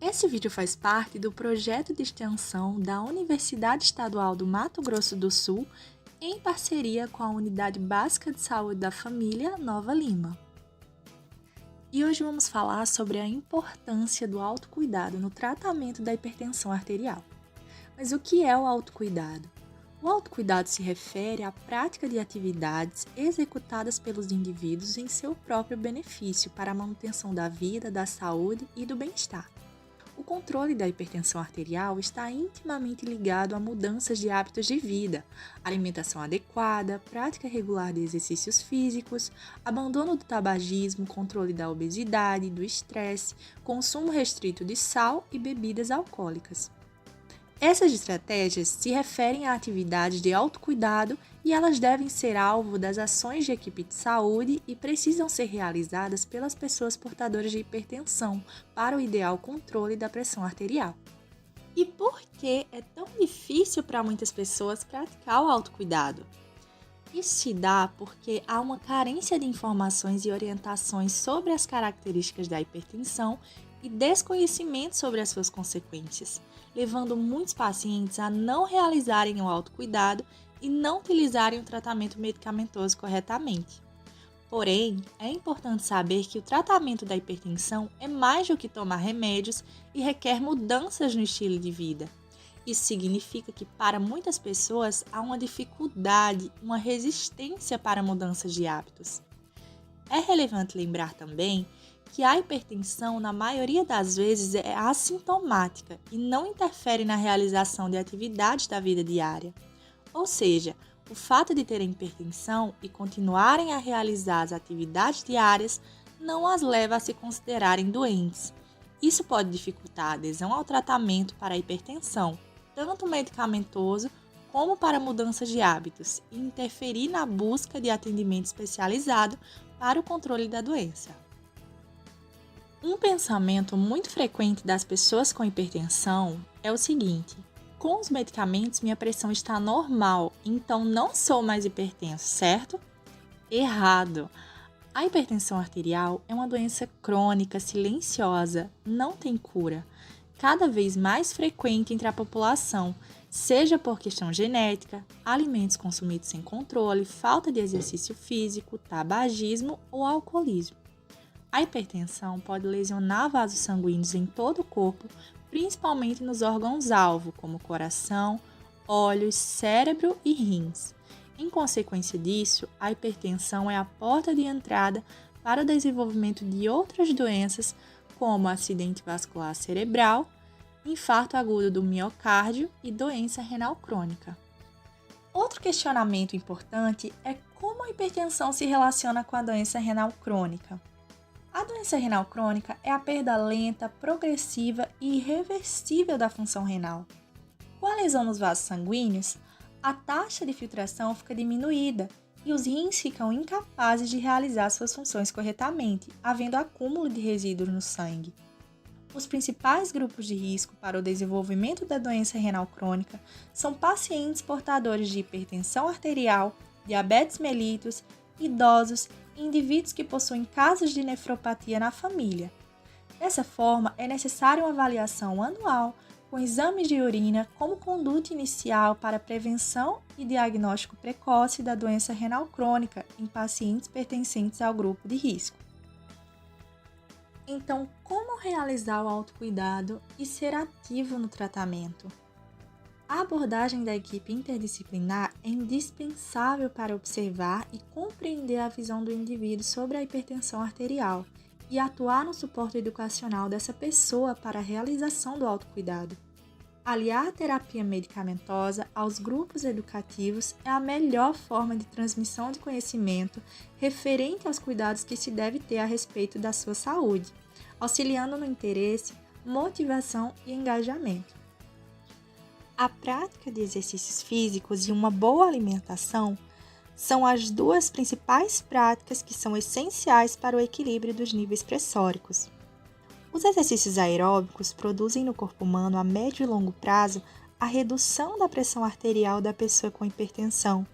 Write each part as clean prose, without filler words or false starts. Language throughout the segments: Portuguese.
Esse vídeo faz parte do projeto de extensão da Universidade Estadual do Mato Grosso do Sul, em parceria com a Unidade Básica de Saúde da Família Nova Lima. E hoje vamos falar sobre a importância do autocuidado no tratamento da hipertensão arterial. Mas o que é o autocuidado? O autocuidado se refere à prática de atividades executadas pelos indivíduos em seu próprio benefício para a manutenção da vida, da saúde e do bem-estar. O controle da hipertensão arterial está intimamente ligado a mudanças de hábitos de vida, alimentação adequada, prática regular de exercícios físicos, abandono do tabagismo, controle da obesidade, do estresse, consumo restrito de sal e bebidas alcoólicas. Essas estratégias se referem a atividades de autocuidado e elas devem ser alvo das ações de equipe de saúde e precisam ser realizadas pelas pessoas portadoras de hipertensão para o ideal controle da pressão arterial. E por que é tão difícil para muitas pessoas praticar o autocuidado? Isso se dá porque há uma carência de informações e orientações sobre as características da hipertensão e desconhecimento sobre as suas consequências, levando muitos pacientes a não realizarem o autocuidado e não utilizarem o tratamento medicamentoso corretamente. Porém, é importante saber que o tratamento da hipertensão é mais do que tomar remédios e requer mudanças no estilo de vida. Isso significa que para muitas pessoas há uma dificuldade, uma resistência para mudanças de hábitos. É relevante lembrar também que a hipertensão, na maioria das vezes, é assintomática e não interfere na realização de atividades da vida diária. Ou seja, o fato de terem hipertensão e continuarem a realizar as atividades diárias não as leva a se considerarem doentes. Isso pode dificultar a adesão ao tratamento para a hipertensão, tanto medicamentoso como para mudanças de hábitos, e interferir na busca de atendimento especializado para o controle da doença. Um pensamento muito frequente das pessoas com hipertensão é o seguinte: com os medicamentos minha pressão está normal, então não sou mais hipertenso, certo? Errado! A hipertensão arterial é uma doença crônica, silenciosa, não tem cura, cada vez mais frequente entre a população, seja por questão genética, alimentos consumidos sem controle, falta de exercício físico, tabagismo ou alcoolismo. A hipertensão pode lesionar vasos sanguíneos em todo o corpo, principalmente nos órgãos-alvo, como coração, olhos, cérebro e rins. Em consequência disso, a hipertensão é a porta de entrada para o desenvolvimento de outras doenças, como acidente vascular cerebral, infarto agudo do miocárdio e doença renal crônica. Outro questionamento importante é como a hipertensão se relaciona com a doença renal crônica. A doença renal crônica é a perda lenta, progressiva e irreversível da função renal. Com a lesão nos vasos sanguíneos, a taxa de filtração fica diminuída e os rins ficam incapazes de realizar suas funções corretamente, havendo acúmulo de resíduos no sangue. Os principais grupos de risco para o desenvolvimento da doença renal crônica são pacientes portadores de hipertensão arterial, diabetes mellitus, idosos e indivíduos que possuem casos de nefropatia na família. Dessa forma, é necessária uma avaliação anual com exames de urina como conduta inicial para prevenção e diagnóstico precoce da doença renal crônica em pacientes pertencentes ao grupo de risco. Então, como realizar o autocuidado e ser ativo no tratamento? A abordagem da equipe interdisciplinar é indispensável para observar e compreender a visão do indivíduo sobre a hipertensão arterial e atuar no suporte educacional dessa pessoa para a realização do autocuidado. Aliar a terapia medicamentosa aos grupos educativos é a melhor forma de transmissão de conhecimento referente aos cuidados que se deve ter a respeito da sua saúde, auxiliando no interesse, motivação e engajamento. A prática de exercícios físicos e uma boa alimentação são as duas principais práticas que são essenciais para o equilíbrio dos níveis pressóricos. Os exercícios aeróbicos produzem no corpo humano a médio e longo prazo a redução da pressão arterial da pessoa com hipertensão,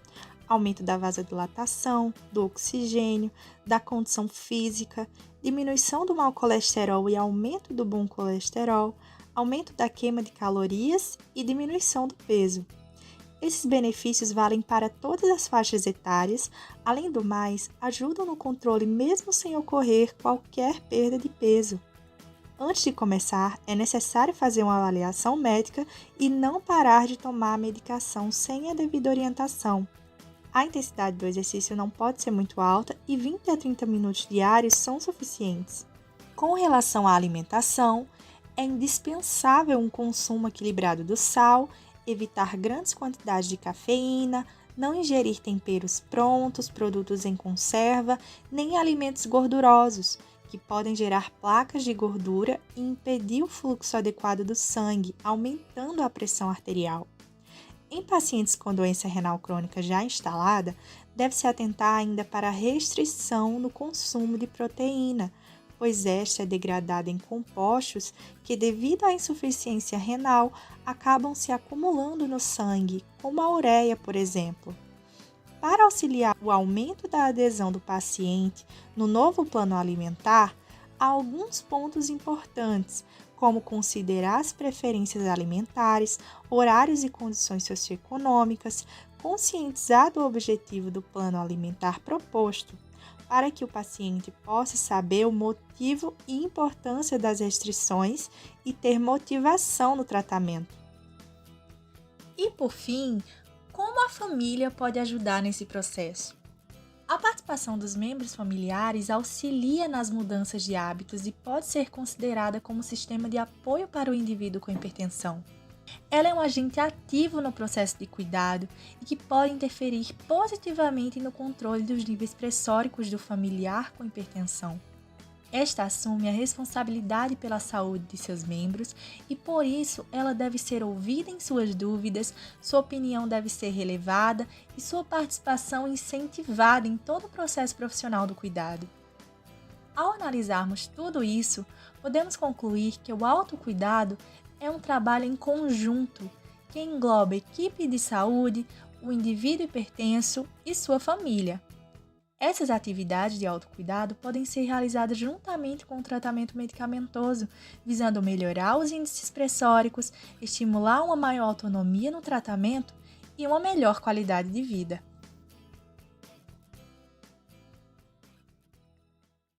aumento da vasodilatação, do oxigênio, da condição física, diminuição do mau colesterol e aumento do bom colesterol, aumento da queima de calorias e diminuição do peso. Esses benefícios valem para todas as faixas etárias, além do mais, ajudam no controle mesmo sem ocorrer qualquer perda de peso. Antes de começar, é necessário fazer uma avaliação médica e não parar de tomar a medicação sem a devida orientação. A intensidade do exercício não pode ser muito alta e 20 a 30 minutos diários são suficientes. Com relação à alimentação, é indispensável um consumo equilibrado do sal, evitar grandes quantidades de cafeína, não ingerir temperos prontos, produtos em conserva, nem alimentos gordurosos, que podem gerar placas de gordura e impedir o fluxo adequado do sangue, aumentando a pressão arterial. Em pacientes com doença renal crônica já instalada, deve-se atentar ainda para a restrição no consumo de proteína, pois esta é degradada em compostos que, devido à insuficiência renal, acabam se acumulando no sangue, como a ureia, por exemplo. Para auxiliar o aumento da adesão do paciente no novo plano alimentar, há alguns pontos importantes, como considerar as preferências alimentares, horários e condições socioeconômicas, conscientizar do objetivo do plano alimentar proposto, para que o paciente possa saber o motivo e importância das restrições e ter motivação no tratamento. E, por fim, como a família pode ajudar nesse processo? A participação dos membros familiares auxilia nas mudanças de hábitos e pode ser considerada como sistema de apoio para o indivíduo com hipertensão. Ela é um agente ativo no processo de cuidado e que pode interferir positivamente no controle dos níveis pressóricos do familiar com hipertensão. Esta assume a responsabilidade pela saúde de seus membros e, por isso, ela deve ser ouvida em suas dúvidas, sua opinião deve ser relevada e sua participação incentivada em todo o processo profissional do cuidado. Ao analisarmos tudo isso, podemos concluir que o autocuidado é um trabalho em conjunto que engloba a equipe de saúde, o indivíduo hipertenso e sua família. Essas atividades de autocuidado podem ser realizadas juntamente com o tratamento medicamentoso, visando melhorar os índices pressóricos, estimular uma maior autonomia no tratamento e uma melhor qualidade de vida.